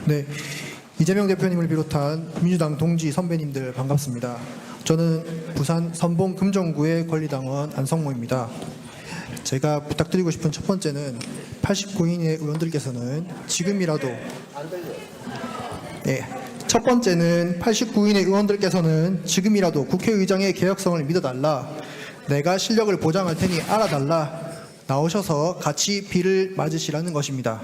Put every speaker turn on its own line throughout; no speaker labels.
네, 이재명 대표님을 비롯한 민주당 동지 선배님들 반갑습니다. 저는 부산 선봉 금정구의 권리당원 안성모입니다. 제가 부탁드리고 싶은 첫 번째는 89인의 의원들께서는 지금이라도 첫 번째는 89인의 의원들께서는 지금이라도 국회의장의 개혁성을 믿어달라, 내가 실력을 보장할 테니 알아달라, 나오셔서 같이 비를 맞으시라는 것입니다.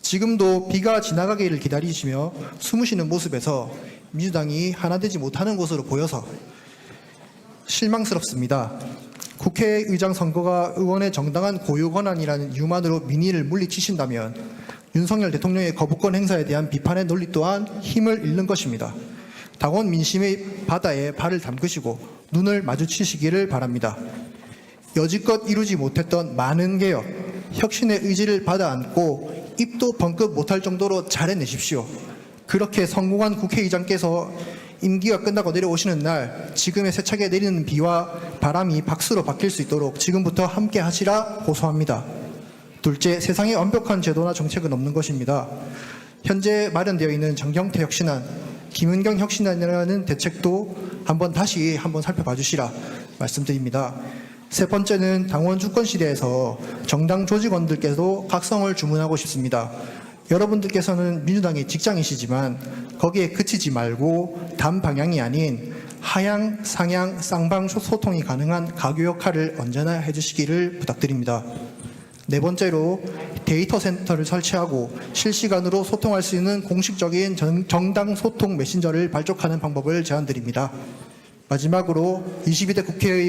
지금도 비가 지나가기를 기다리시며 숨으시는 모습에서 민주당이 하나 되지 못하는 것으로 보여서 실망스럽습니다. 국회의장 선거가 의원의 정당한 고유 권한이라는 이유만으로 민의를 물리치신다면 윤석열 대통령의 거부권 행사에 대한 비판의 논리 또한 힘을 잃는 것입니다. 당원 민심의 바다에 발을 담그시고 눈을 마주치시기를 바랍니다. 여지껏 이루지 못했던 많은 개혁, 혁신의 의지를 받아안고 입도 벙긋 못할 정도로 잘해내십시오. 그렇게 성공한 국회의장께서 임기가 끝나고 내려오시는 날 지금의 세차게 내리는 비와 바람이 박수로 바뀔 수 있도록 지금부터 함께 하시라 고소합니다. 둘째, 세상에 완벽한 제도나 정책은 없는 것입니다. 현재 마련되어 있는 정경태 혁신안, 김은경 혁신안이라는 대책도 다시 한번 살펴봐 주시라 말씀드립니다. 세 번째는 당원 주권 시대에서 정당 조직원들께도 각성을 주문하고 싶습니다. 여러분들께서는 민주당의 직장이시지만 거기에 그치지 말고 단 방향이 아닌 하향, 상향, 쌍방 소통이 가능한 가교 역할을 언제나 해주시기를 부탁드립니다. 네 번째로 데이터 센터를 설치하고 실시간으로 소통할 수 있는 공식적인 정당 소통 메신저를 발족하는 방법을 제안드립니다. 마지막으로 22대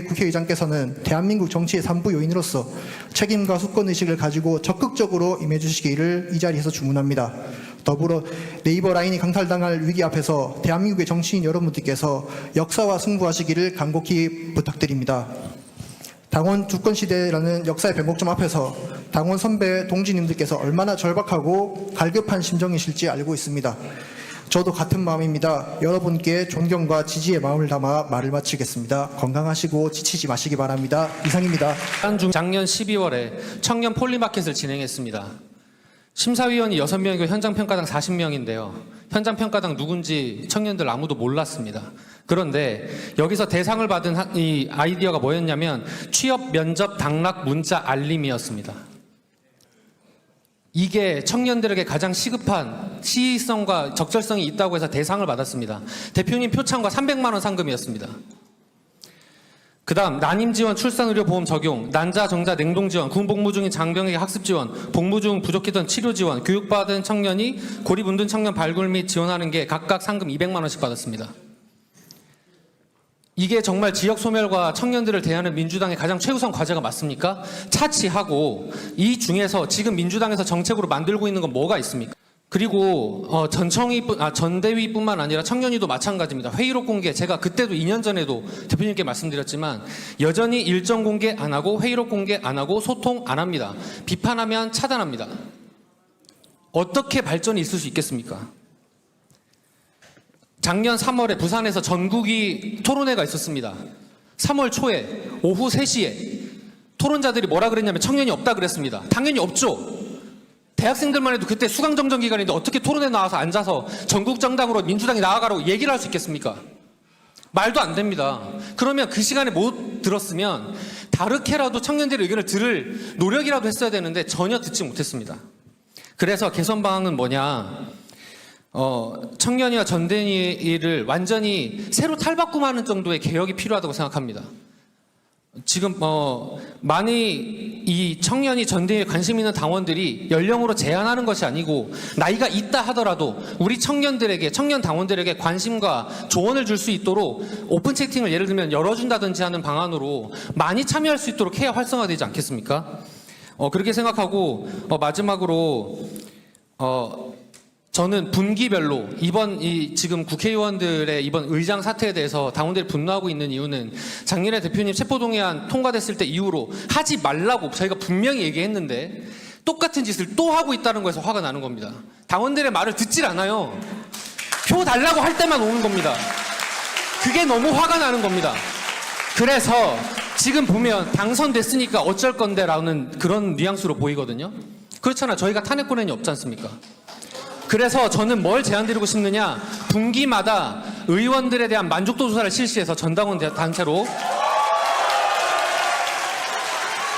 국회의장께서는 대한민국 정치의 3부 요인으로서 책임과 수권의식을 가지고 적극적으로 임해주시기를 이 자리에서 주문합니다. 더불어 네이버 라인이 강탈당할 위기 앞에서 대한민국의 정치인 여러분들께서 역사와 승부하시기를 간곡히 부탁드립니다. 당원 주권 시대라는 역사의 변곡점 앞에서 당원 선배 동지님들께서 얼마나 절박하고 갈급한 심정이실지 알고 있습니다. 저도 같은 마음입니다. 여러분께 존경과 지지의 마음을 담아 말을 마치겠습니다. 건강하시고 지치지 마시기 바랍니다. 이상입니다.
작년 12월에 청년 폴리마켓을 진행했습니다. 심사위원이 6명이고 현장평가당 40명인데요. 현장평가당 누군지 청년들 아무도 몰랐습니다. 그런데 여기서 대상을 받은 이 아이디어가 뭐였냐면 취업, 면접, 당락, 문자, 알림이었습니다. 이게 청년들에게 가장 시급한 시의성과 적절성이 있다고 해서 대상을 받았습니다. 대표님 표창과 300만 원 상금이었습니다. 그 다음 난임지원, 출산의료보험 적용, 난자, 정자, 냉동지원, 군복무 중인 장병에게 학습지원, 복무 중 부족했던 치료지원, 교육받은 청년이 고립운둔 청년 발굴 및 지원하는 게 각각 상금 200만 원씩 받았습니다. 이게 정말 지역 소멸과 청년들을 대하는 민주당의 가장 최우선 과제가 맞습니까? 차치하고 이 중에서 지금 민주당에서 정책으로 만들고 있는 건 뭐가 있습니까? 그리고 전대위뿐만 아니라 청년위도 마찬가지입니다. 회의록 공개, 제가 그때도 2년 전에도 대표님께 말씀드렸지만 여전히 일정 공개 안 하고 회의록 공개 안 하고 소통 안 합니다. 비판하면 차단합니다. 어떻게 발전이 있을 수 있겠습니까? 작년 3월에 부산에서 전국이 토론회가 있었습니다. 3월 초에 오후 3시에 토론자들이 뭐라 그랬냐면 청년이 없다 그랬습니다. 당연히 없죠. 대학생들만 해도 그때 수강정정 기간인데 어떻게 토론회 나와서 앉아서 전국 정당으로 민주당이 나아가라고 얘기를 할 수 있겠습니까? 말도 안 됩니다. 그러면 그 시간에 못 들었으면 다르게라도 청년들의 의견을 들을 노력이라도 했어야 되는데 전혀 듣지 못했습니다. 그래서 개선 방안은 뭐냐? 청년위와 전대위를 완전히 새로 탈바꿈하는 정도의 개혁이 필요하다고 생각합니다. 지금 많이 이 청년이 전대위에 관심 있는 당원들이 연령으로 제한하는 것이 아니고 나이가 있다 하더라도 우리 청년들에게, 청년 당원들에게 관심과 조언을 줄 수 있도록 오픈 채팅을 예를 들면 열어준다든지 하는 방안으로 많이 참여할 수 있도록 해야 활성화되지 않겠습니까? 그렇게 생각하고 마지막으로 저는 분기별로 지금 국회의원들의 이번 의장 사태에 대해서 당원들이 분노하고 있는 이유는 작년에 대표님 체포동의안 통과됐을 때 이후로 하지 말라고 저희가 분명히 얘기했는데 똑같은 짓을 또 하고 있다는 거에서 화가 나는 겁니다. 당원들의 말을 듣질 않아요. 표 달라고 할 때만 오는 겁니다. 그게 너무 화가 나는 겁니다. 그래서 지금 보면 당선됐으니까 어쩔 건데 라는 그런 뉘앙스로 보이거든요. 그렇잖아. 저희가 탄핵 권한이 없지 않습니까? 그래서 저는 뭘 제안드리고 싶느냐, 분기마다 의원들에 대한 만족도 조사를 실시해서 전당원 단체로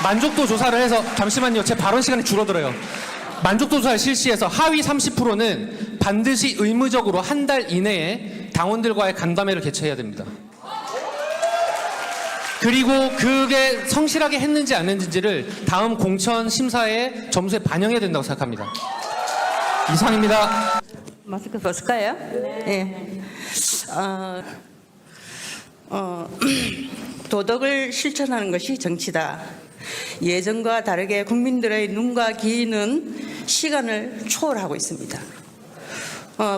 만족도 조사를 해서, 잠시만요, 제 발언 시간이 줄어들어요. 만족도 조사를 실시해서 하위 30%는 반드시 의무적으로 한 달 이내에 당원들과의 간담회를 개최해야 됩니다. 그리고 그게 성실하게 했는지 안 했는지를 다음 공천 심사의 점수에 반영해야 된다고 생각합니다. 이상입니다.
마스크 벗을까요? 네. 도덕을 실천하는 것이 정치다. 예전과 다르게 국민들의 눈과 귀는 시간을 초월하고 있습니다.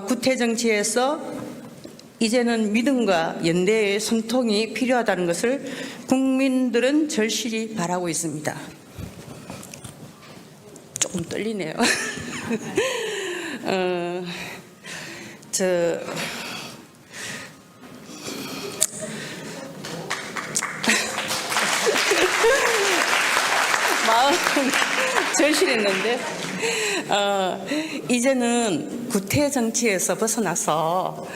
구태 정치에서 이제는 믿음과 연대의 소통이 필요하다는 것을 국민들은 절실히 바라고 있습니다. 조금 떨리네요. 마음 절실했는데 이제는 구태 정치에서 벗어나서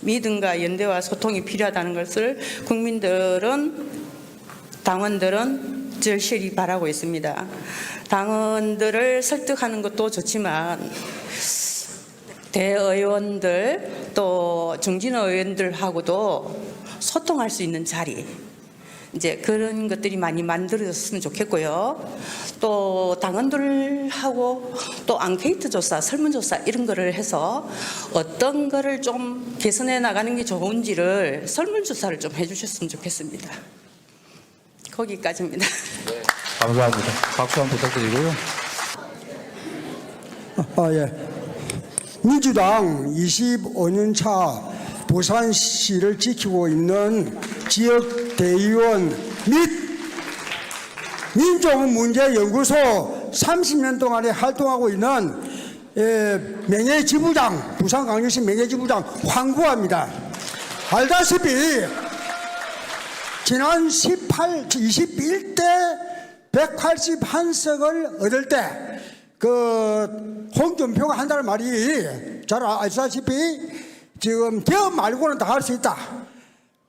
믿음과 연대와 소통이 필요하다는 것을 국민들은, 당원들은 절실히 바라고 있습니다. 당원들을 설득하는 것도 좋지만 대의원들 또 중진의 의원들하고도 소통할 수 있는 자리, 이제 그런 것들이 많이 만들어졌으면 좋겠고요. 또 당원들하고 또 앙케이트 조사, 설문조사 이런 거를 해서 어떤 거를 좀 개선해 나가는 게 좋은지를 설문조사를 좀 해주셨으면 좋겠습니다. 거기까지입니다.
감사합니다. 박수 한번 부탁드리고요.
예. 민주당 25년 차 부산시를 지키고 있는 지역 대의원 및 민족문제연구소 30년 동안에 활동하고 있는 명예지부장, 부산광역시 명예지부장 황구합니다. 알다시피 지난 21대 181석을 얻을 때 홍준표가 한다는 말이 잘 아시다시피 지금 개업 말고는 다 할 수 있다.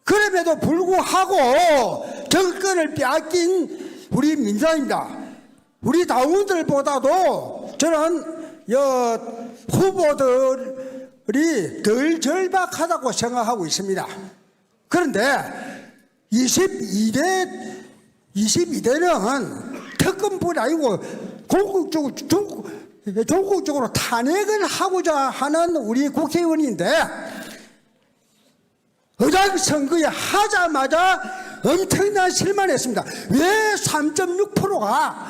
그럼에도 불구하고 정권을 빼앗긴 우리 민주당입니다. 우리 당원들보다도 저는 후보들이 덜 절박하다고 생각하고 있습니다. 그런데 22대는 특검뿐이 아니고 전국적으로 탄핵을 하고자 하는 우리 국회의원인데 의장 선거에 하자마자 엄청난 실망했습니다. 왜 3.6%가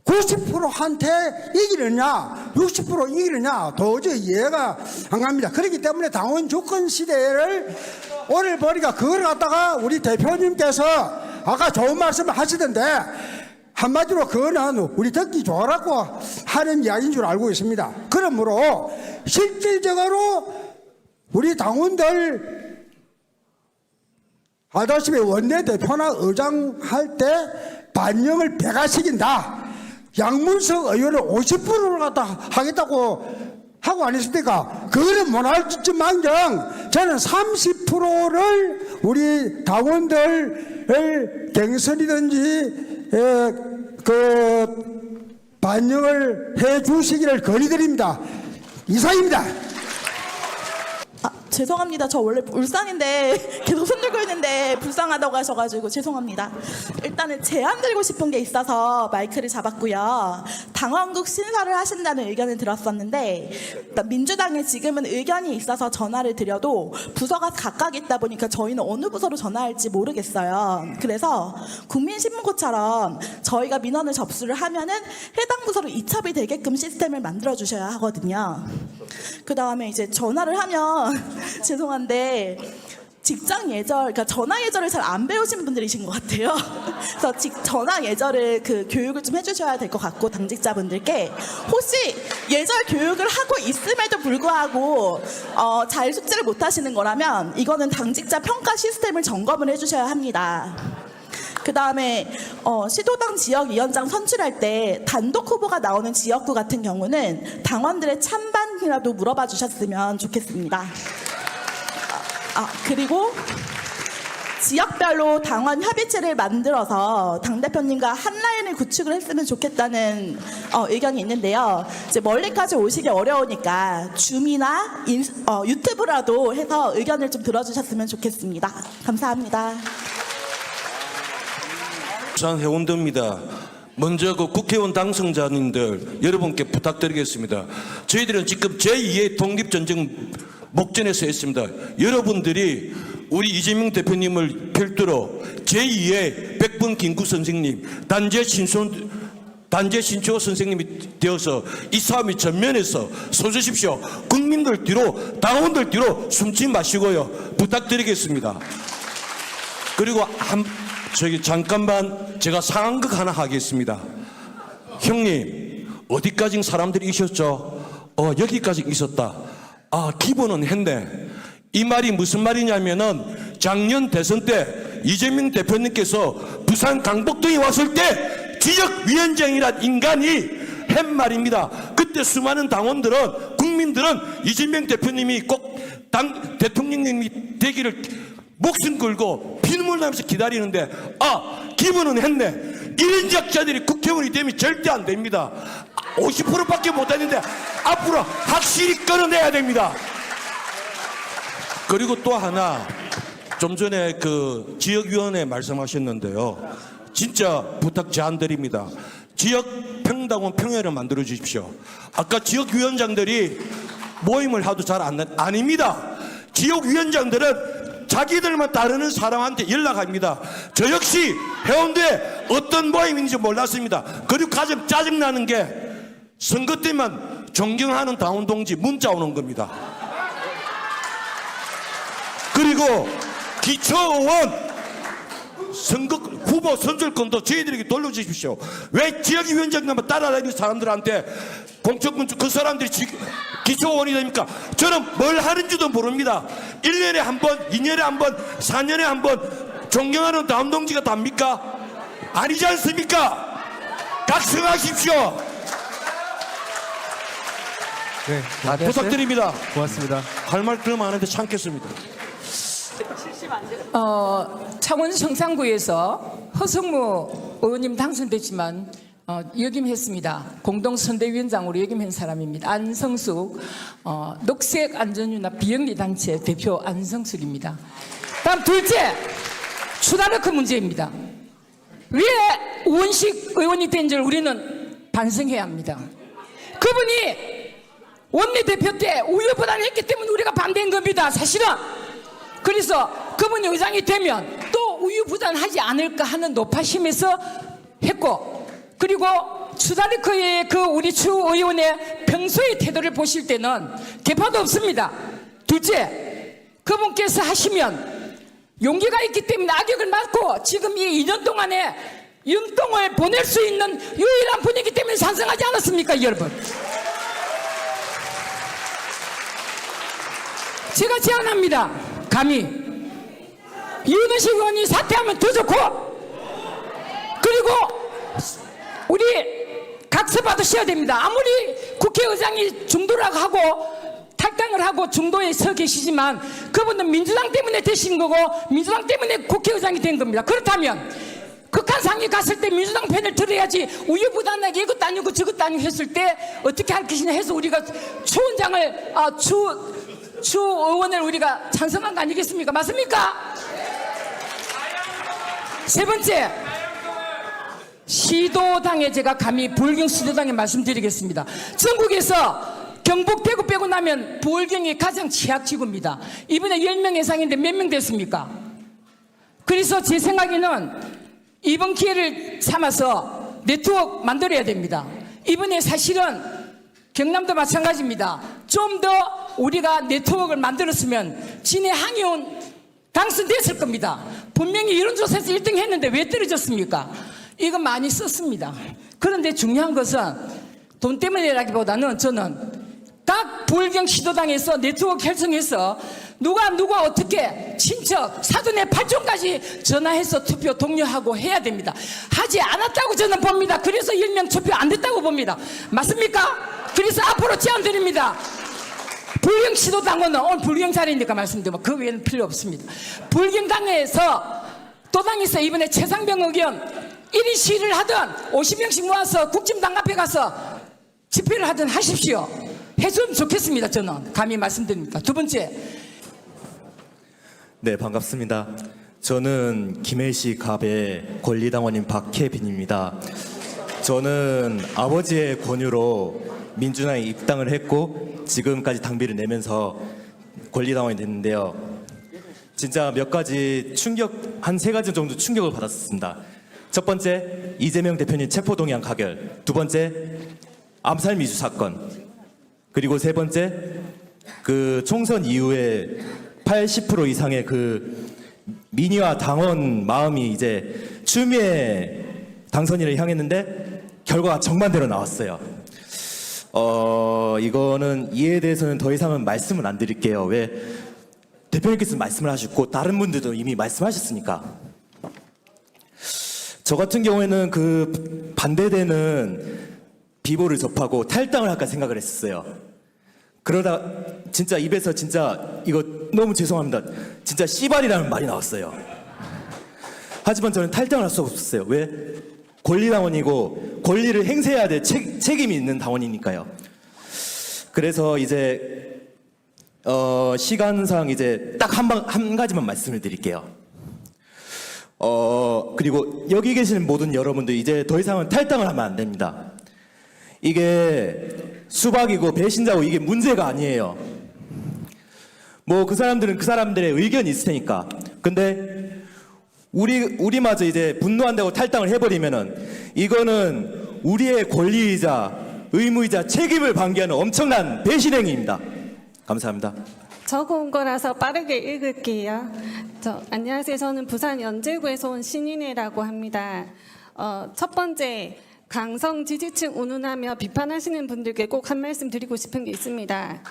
90%한테 이기느냐, 60% 이기느냐, 도저히 이해가 안 갑니다. 그렇기 때문에 당원 주권 시대를 오늘 보니까 그걸 갖다가 우리 대표님께서 아까 좋은 말씀을 하시던데 한마디로 그거는 우리 듣기 좋으라고 하는 이야기인 줄 알고 있습니다. 그러므로 실질적으로 우리 당원들 알다시피 원내대표나 의장 할 때 반영을 배가시킨다. 양문석 의원을 50%를 갖다 하겠다고 하고 안 했습니까? 그거는 못할지만정 저는 30%를 우리 당원들을 갱선이든지 반영을 해 주시기를 건의드립니다. 이상입니다.
죄송합니다. 저 원래 울산인데 계속 손 들고 있는데 불쌍하다고 하셔가지고 죄송합니다. 일단은 제안 드리고 싶은 게 있어서 마이크를 잡았고요. 당원국 신설을 하신다는 의견을 들었었는데 민주당에 지금은 의견이 있어서 전화를 드려도 부서가 각각 있다 보니까 저희는 어느 부서로 전화할지 모르겠어요. 그래서 국민신문고처럼 저희가 민원을 접수를 하면은 해당 부서로 이첩이 되게끔 시스템을 만들어 주셔야 하거든요. 그 다음에 이제 전화를 하면 죄송한데 직장 예절, 그러니까 전화 예절을 잘 안 배우신 분들이신 것 같아요. 그래서 전화 예절을 교육을 좀 해주셔야 될 것 같고 당직자분들께 혹시 예절 교육을 하고 있음에도 불구하고 잘 숙지를 못 하시는 거라면 이거는 당직자 평가 시스템을 점검을 해주셔야 합니다. 그 다음에 시도당 지역위원장 선출할 때 단독 후보가 나오는 지역구 같은 경우는 당원들의 찬반이라도 물어봐 주셨으면 좋겠습니다. 그리고 지역별로 당원 협의체를 만들어서 당대표님과 한 라인을 구축을 했으면 좋겠다는 의견이 있는데요. 이제 멀리까지 오시기 어려우니까 줌이나 유튜브라도 해서 의견을 좀 들어주셨으면 좋겠습니다. 감사합니다.
부산 해운대입니다. 먼저 그 국회의원 당선자님들 여러분께 부탁드리겠습니다. 저희들은 지금 제2의 독립전쟁 목전에 서 있습니다. 여러분들이 우리 이재명 대표님을 필두로 제2의 백분 김구 선생님, 단재 신초 선생님이 되어서 이 싸움이 전면에서 서주십시오. 국민들 뒤로, 당원들 뒤로 숨지 마시고요. 부탁드리겠습니다. 그리고 잠깐만 제가 상황극 하나 하겠습니다. 형님, 어디까지 사람들이 있었죠? 여기까지 있었다. 기본은 했네. 이 말이 무슨 말이냐면은 작년 대선 때 이재명 대표님께서 부산 강북동에 왔을 때 지역위원장이란 인간이 한 말입니다. 그때 수많은 당원들은, 국민들은 이재명 대표님이 꼭 대통령님이 되기를 목숨 걸고 피눈물 나면서 기다리는데 기본은 했네. 이런 작자들이 국회의원이 되면 절대 안 됩니다. 50%밖에 못하는데 앞으로 확실히 끊어내야 됩니다. 그리고 또 하나, 좀 전에 그 지역위원회 말씀하셨는데요. 진짜 부탁 제안드립니다. 지역평당원 평회를 만들어 주십시오. 아까 지역위원장들이 모임을 하도 잘 아닙니다. 지역위원장들은 자기들만 따르는 사람한테 연락합니다. 저 역시 해운대에 어떤 모임인지 몰랐습니다. 그리고 가장 짜증나는 게 선거 때만 존경하는 당원 동지 문자 오는 겁니다. 그리고 기초의원 선거 후보 선출권도 저희들에게 돌려주십시오. 왜 지역위원장님만 따라다니는 사람들한테 공천권 그 사람들이 기초의원이 됩니까? 저는 뭘 하는지도 모릅니다. 1년에 한 번, 2년에 한 번, 4년에 한 번 존경하는 당원 동지가 답니까? 아니지 않습니까? 각성하십시오.
네, 다 됐어요?
부탁드립니다.
고맙습니다.
할 말 더 많은데 참겠습니다.
창원 성산구에서 허성무 의원님 당선됐지만 역임했습니다. 공동선대위원장으로 역임한 사람입니다. 안성숙, 녹색안전연합 비영리단체 대표 안성숙입니다. 다음 둘째, 추다르크 문제입니다. 왜 우원식 의원이 된 줄 우리는 반성해야 합니다. 그분이 원내대표 때 우유부단을 했기 때문에 우리가 반대한 겁니다. 사실은. 그래서 그분이 의장이 되면 또 우유부단하지 않을까 하는 노파심에서 했고, 그리고 추다리크의 그 우리 추 의원의 평소의 태도를 보실 때는 개파도 없습니다. 둘째, 그분께서 하시면 용기가 있기 때문에 악역을 맡고 지금 이 2년 동안에 윤동을 보낼 수 있는 유일한 분이기 때문에 찬성하지 않았습니까, 여러분? 제가 제안합니다. 감히 윤은식 의원이 사퇴하면 더 좋고, 그리고 우리 각서 받으셔야 됩니다. 아무리 국회의장이 중도라고 하고 탈당을 하고 중도에 서 계시지만 그분은 민주당 때문에 되신 거고 민주당 때문에 국회의장이 된 겁니다. 그렇다면 극한상에 갔을 때 민주당 편을 들어야지 우유부단하게 이것도 아니고 저것도 아니고 했을 때 어떻게 할 것이냐 해서 우리가 추 원장을 추 의원을 우리가 찬성한 거 아니겠습니까? 맞습니까? 세 번째, 시도당에 제가 감히 부울경 시도당에 말씀드리겠습니다. 전국에서 경북 대구 빼고 나면 부울경이 가장 취약지구입니다. 이번에 10명 예상인데 몇 명 됐습니까? 그래서 제 생각에는 이번 기회를 삼아서 네트워크 만들어야 됩니다. 이번에 사실은 경남도 마찬가지입니다. 좀 더 우리가 네트워크를 만들었으면 진해 항의원 당선됐을 겁니다. 분명히 여론조사에서 1등 했는데 왜 떨어졌습니까? 이거 많이 썼습니다. 그런데 중요한 것은 돈 때문이라기보다는 저는 각 부울경 시도당에서 네트워크 형성해서 누가 어떻게 친척 친인척, 사돈의 팔촌까지 전화해서 투표 독려하고 해야 됩니다. 하지 않았다고 저는 봅니다. 그래서 10명 투표 안 됐다고 봅니다. 맞습니까? 그래서 앞으로 제안드립니다. 불경시도당원은 오늘 불경자리니까 말씀드리면 그 외에는 필요 없습니다. 불경당에서 도당에서 이번에 최상병 의견 1인 시위를 하든 50명씩 모아서 국진당 앞에 가서 집회를 하든 하십시오. 해주면 좋겠습니다. 저는 감히 말씀드립니다. 두 번째,
네, 반갑습니다. 저는 김해시 갑의 권리당원인 박혜빈입니다. 저는 아버지의 권유로 민주당에 입당을 했고 지금까지 당비를 내면서 권리당원이 됐는데요. 진짜 몇 가지 한 3가지 정도 충격을 받았습니다. 첫 번째, 이재명 대표님 체포동의안 가결. 두 번째, 암살 미수 사건. 그리고 세 번째, 그 총선 이후에 80% 이상의 그 민의와 당원 마음이 이제 추미애 당선인을 향했는데 결과가 정반대로 나왔어요. 이거는 이에 대해서는 더 이상은 말씀을 안 드릴게요. 왜? 대표님께서 말씀을 하셨고 다른 분들도 이미 말씀하셨으니까. 저 같은 경우에는 그 반대되는 비보를 접하고 탈당을 할까 생각을 했었어요. 그러다 진짜 입에서 진짜 이거 너무 죄송합니다. 진짜 씨발이라는 말이 나왔어요. 하지만 저는 탈당을 할 수 없었어요. 왜? 권리당원이고 권리를 행사해야 될 책임이 있는 당원이니까요. 그래서 이제 시간상 이제 딱 한 가지만 말씀을 드릴게요. 그리고 여기 계시는 모든 여러분들 이제 더 이상은 탈당을 하면 안 됩니다. 이게 수박이고 배신자고 이게 문제가 아니에요. 뭐 그 사람들은 그 사람들의 의견이 있을 테니까. 근데 우리마저 이제 분노한다고 탈당을 해버리면은 이거는 우리의 권리이자 의무이자 책임을 방기하는 엄청난 배신행위입니다. 감사합니다.
적어온 거라서 빠르게 읽을게요. 안녕하세요. 저는 부산 연제구에서 온 신인혜라고 합니다. 첫 번째, 강성 지지층 운운하며 비판하시는 분들께 꼭 한 말씀 드리고 싶은 게 있습니다.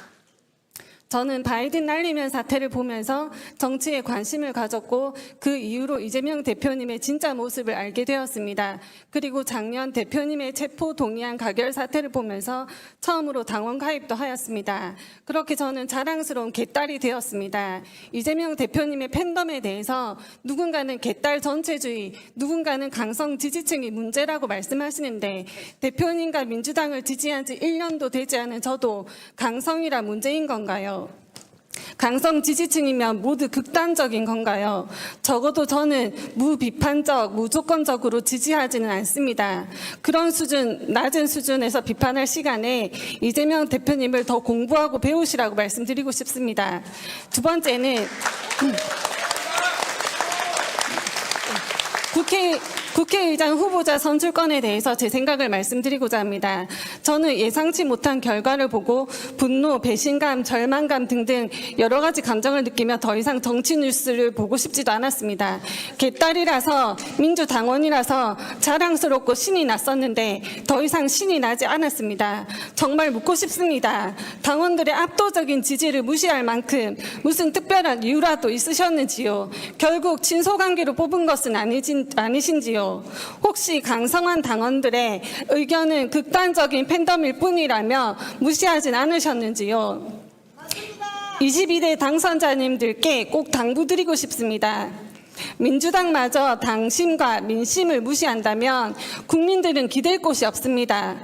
저는 바이든 날리면 사태를 보면서 정치에 관심을 가졌고 그 이후로 이재명 대표님의 진짜 모습을 알게 되었습니다. 그리고 작년 대표님의 체포 동의안 가결 사태를 보면서 처음으로 당원 가입도 하였습니다. 그렇게 저는 자랑스러운 개딸이 되었습니다. 이재명 대표님의 팬덤에 대해서 누군가는 개딸 전체주의, 누군가는 강성 지지층이 문제라고 말씀하시는데 대표님과 민주당을 지지한 지 1년도 되지 않은 저도 강성이라 문제인 건가요? 강성 지지층이면 모두 극단적인 건가요? 적어도 저는 무비판적, 무조건적으로 지지하지는 않습니다. 그런 낮은 수준에서 비판할 시간에 이재명 대표님을 더 공부하고 배우시라고 말씀드리고 싶습니다. 두 번째는 국회의장 후보자 선출권에 대해서 제 생각을 말씀드리고자 합니다. 저는 예상치 못한 결과를 보고 분노, 배신감, 절망감 등등 여러 가지 감정을 느끼며 더 이상 정치 뉴스를 보고 싶지도 않았습니다. 개딸이라서 민주당원이라서 자랑스럽고 신이 났었는데 더 이상 신이 나지 않았습니다. 정말 묻고 싶습니다. 당원들의 압도적인 지지를 무시할 만큼 무슨 특별한 이유라도 있으셨는지요? 결국 친소관계로 뽑은 것은 아니신지요? 혹시 강성한 당원들의 의견은 극단적인 팬덤일 뿐이라며 무시하진 않으셨는지요? 22대 당선자님들께 꼭 당부드리고 싶습니다. 민주당마저 당심과 민심을 무시한다면 국민들은 기댈 곳이 없습니다.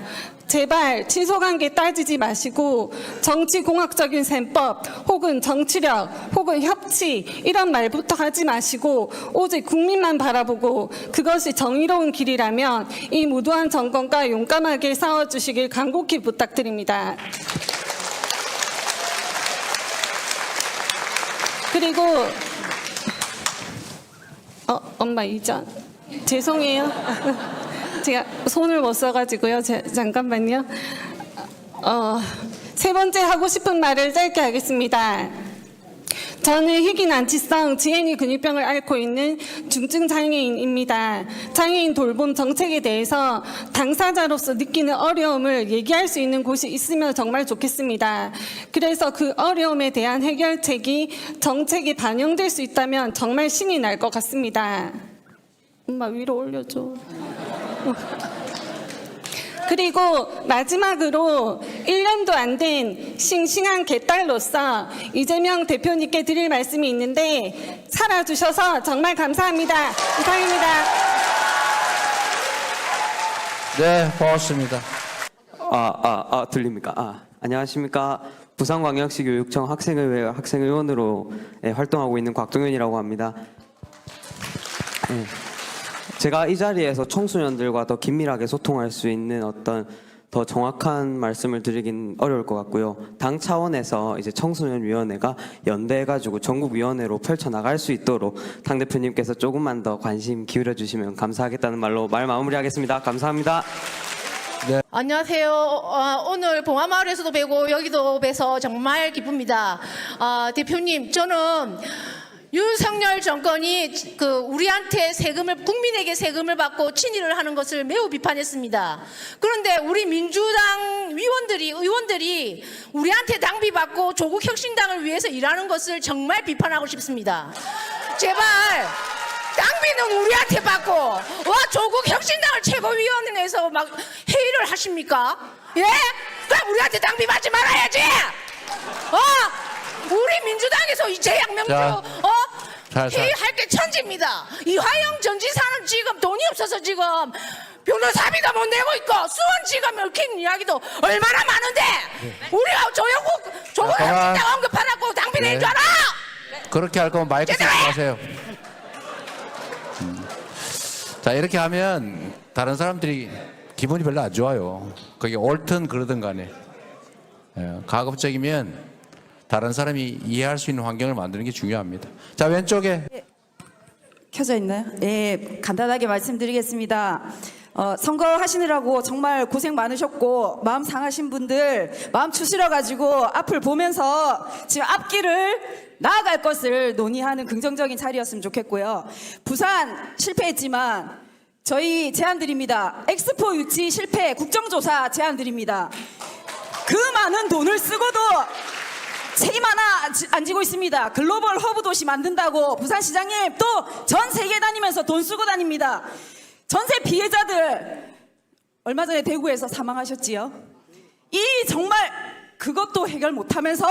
제발 친소관계 따지지 마시고 정치공학적인 셈법 혹은 정치력 혹은 협치 이런 말부터 하지 마시고 오직 국민만 바라보고 그것이 정의로운 길이라면 이 무도한 정권과 용감하게 싸워주시길 간곡히 부탁드립니다. 그리고 엄마 이전 죄송해요. 제가 손을 못 써가지고요. 잠깐만요. 세 번째 하고 싶은 말을 짧게 하겠습니다. 저는 희귀 난치성 지혜니 근육병을 앓고 있는 중증 장애인입니다. 장애인 돌봄 정책에 대해서 당사자로서 느끼는 어려움을 얘기할 수 있는 곳이 있으면 정말 좋겠습니다. 그래서 그 어려움에 대한 해결책이 정책에 반영될 수 있다면 정말 신이 날 것 같습니다. 엄마 위로 올려줘. 그리고 마지막으로 1년도 안 된 싱싱한 개딸로서 이재명 대표님께 드릴 말씀이 있는데 살아주셔서 정말 감사합니다. 이상입니다.
네, 고맙습니다.
들립니까? 안녕하십니까. 부산광역시 교육청 학생의회 학생의원으로 활동하고 있는 곽동현이라고 합니다. 제가 이 자리에서 청소년들과 더 긴밀하게 소통할 수 있는 어떤 더 정확한 말씀을 드리긴 어려울 것 같고요. 당 차원에서 이제 청소년위원회가 연대해가지고 전국위원회로 펼쳐나갈 수 있도록 당 대표님께서 조금만 더 관심 기울여주시면 감사하겠다는 말로 말 마무리하겠습니다. 감사합니다.
안녕하세요. 오늘 봉화마을에서도 뵈고 여기도 뵈서 정말 기쁩니다. 대표님, 저는 윤석열 정권이 우리한테 국민에게 세금을 받고 친일을 하는 것을 매우 비판했습니다. 그런데 우리 민주당 의원들이 우리한테 당비 받고 조국 혁신당을 위해서 일하는 것을 정말 비판하고 싶습니다. 제발 당비는 우리한테 받고 조국 혁신당을 최고위원회에서 막 회의를 하십니까? 예? 그럼 우리한테 당비 받지 말아야지. 우리 민주당에서 이재양 명주 회의할 게 천지입니다. 이화영 전 지사는 지금 돈이 없어서 지금 변호사비도 못 내고 있고 수원지검 얽힌 이야기도 얼마나 많은데 우리가 조국 혁신당 언급하라고 당비 낸 줄 알아?
그렇게 할 거면 마이크 쓰지 마세요. 자, 이렇게 하면 다른 사람들이 기분이 별로 안 좋아요. 그게 옳든 그러든 간에. 가급적이면 다른 사람이 이해할 수 있는 환경을 만드는 게 중요합니다. 자, 왼쪽에.
켜져 있나요? 네, 간단하게 말씀드리겠습니다. 선거하시느라고 정말 고생 많으셨고 마음 상하신 분들 마음 추스려가지고 앞을 보면서 지금 앞길을 나아갈 것을 논의하는 긍정적인 자리였으면 좋겠고요. 부산 실패했지만 저희 제안드립니다. 엑스포 유치 실패 국정조사 제안드립니다. 그 많은 돈을 쓰고도 책임 하나 안 지고 있습니다. 글로벌 허브 도시 만든다고 부산시장님 또 전 세계 다니면서 돈 쓰고 다닙니다. 전세 피해자들 얼마 전에 대구에서 사망하셨지요. 이 정말 그것도 해결 못하면서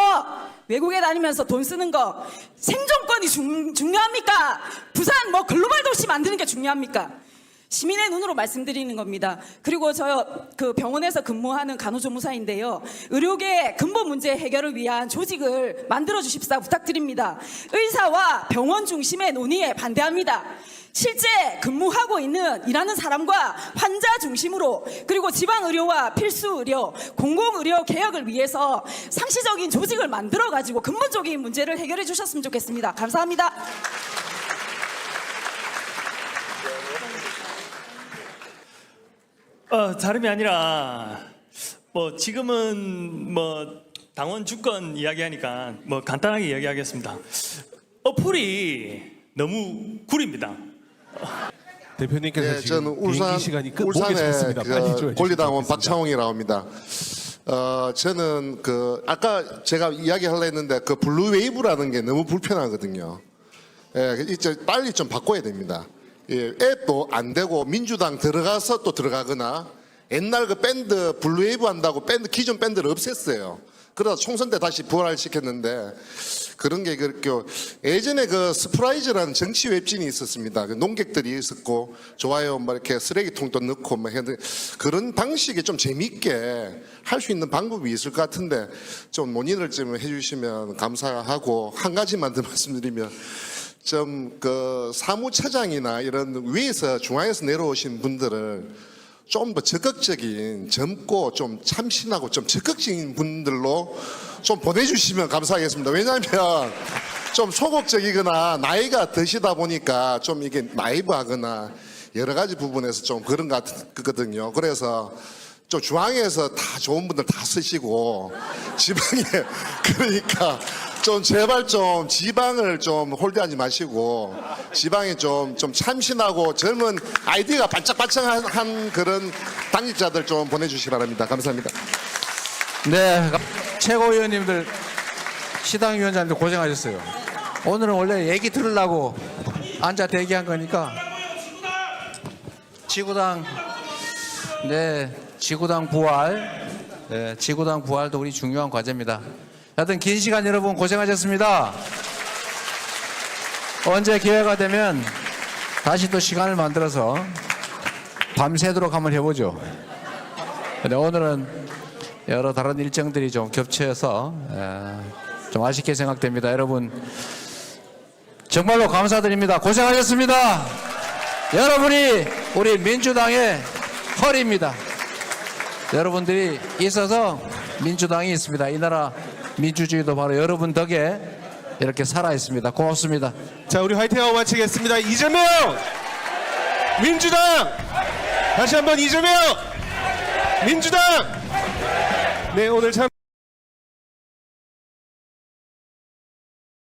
외국에 다니면서 돈 쓰는 거 생존권이 중요합니까? 부산 글로벌 도시 만드는 게 중요합니까? 시민의 눈으로 말씀드리는 겁니다. 그리고 저 병원에서 근무하는 간호조무사인데요. 의료계 근본 문제 해결을 위한 조직을 만들어 주십사 부탁드립니다. 의사와 병원 중심의 논의에 반대합니다. 실제 근무하고 있는 일하는 사람과 환자 중심으로 그리고 지방의료와 필수의료, 공공의료 개혁을 위해서 상시적인 조직을 만들어 가지고 근본적인 문제를 해결해 주셨으면 좋겠습니다. 감사합니다.
다름이 아니라 지금은 당원 주권 이야기하니까 간단하게 이야기하겠습니다. 어플이 너무 구립니다.
대표님께서 지금 비행기 시간이 울산의 권리당원 박창홍이라고 합니다. 저는 아까 제가 이야기하려 했는데 블루웨이브라는 게 너무 불편하거든요. 이제 빨리 좀 바꿔야 됩니다. 앱도 안 되고 민주당 들어가서 또 들어가거나 옛날 밴드 블루웨이브 한다고 기존 밴드를 없앴어요. 그러다 총선 때 다시 부활을 시켰는데 그런 게 그렇게 예전에 스프라이즈라는 정치 웹진이 있었습니다. 농객들이 있었고 좋아요 이렇게 쓰레기통도 넣고 했는데 그런 방식이 좀 재밌게 할 수 있는 방법이 있을 것 같은데 좀 논의를 좀 해주시면 감사하고 한 가지만 더 말씀드리면 좀 사무처장이나 이런 위에서 중앙에서 내려오신 분들을 좀 더 적극적인 젊고 좀 참신하고 좀 적극적인 분들로 좀 보내주시면 감사하겠습니다. 왜냐하면 좀 소극적이거나 나이가 드시다 보니까 좀 이게 나이브하거나 여러 가지 부분에서 좀 그런 것 같거든요. 그래서 좀 중앙에서 다 좋은 분들 다 쓰시고 지방에 그러니까 좀 제발 좀 지방을 좀 홀대하지 마시고 지방에 좀 참신하고 젊은 아이디어가 반짝반짝한 그런 당직자들 좀 보내주시기 바랍니다. 감사합니다.
네, 최고위원님들, 시당위원장님들 고생하셨어요. 오늘은 원래 얘기 들으려고 앉아 대기한 거니까 지구당, 네, 지구당 부활, 네, 지구당 부활도 우리 중요한 과제입니다. 하여튼 긴 시간 여러분 고생하셨습니다. 언제 기회가 되면 다시 또 시간을 만들어서 밤새도록 한번 해보죠. 근데 오늘은 여러 다른 일정들이 좀 겹쳐서 좀 아쉽게 생각됩니다. 여러분 정말로 감사드립니다. 고생하셨습니다. 여러분이 우리 민주당의 허리입니다. 여러분들이 있어서 민주당이 있습니다. 이 나라 민주주의도 바로 여러분 덕에 이렇게 살아 있습니다. 고맙습니다.
자, 우리 화이팅하고 마치겠습니다. 이재명 민주당, 다시 한번 이재명 민주당. 네, 오늘 참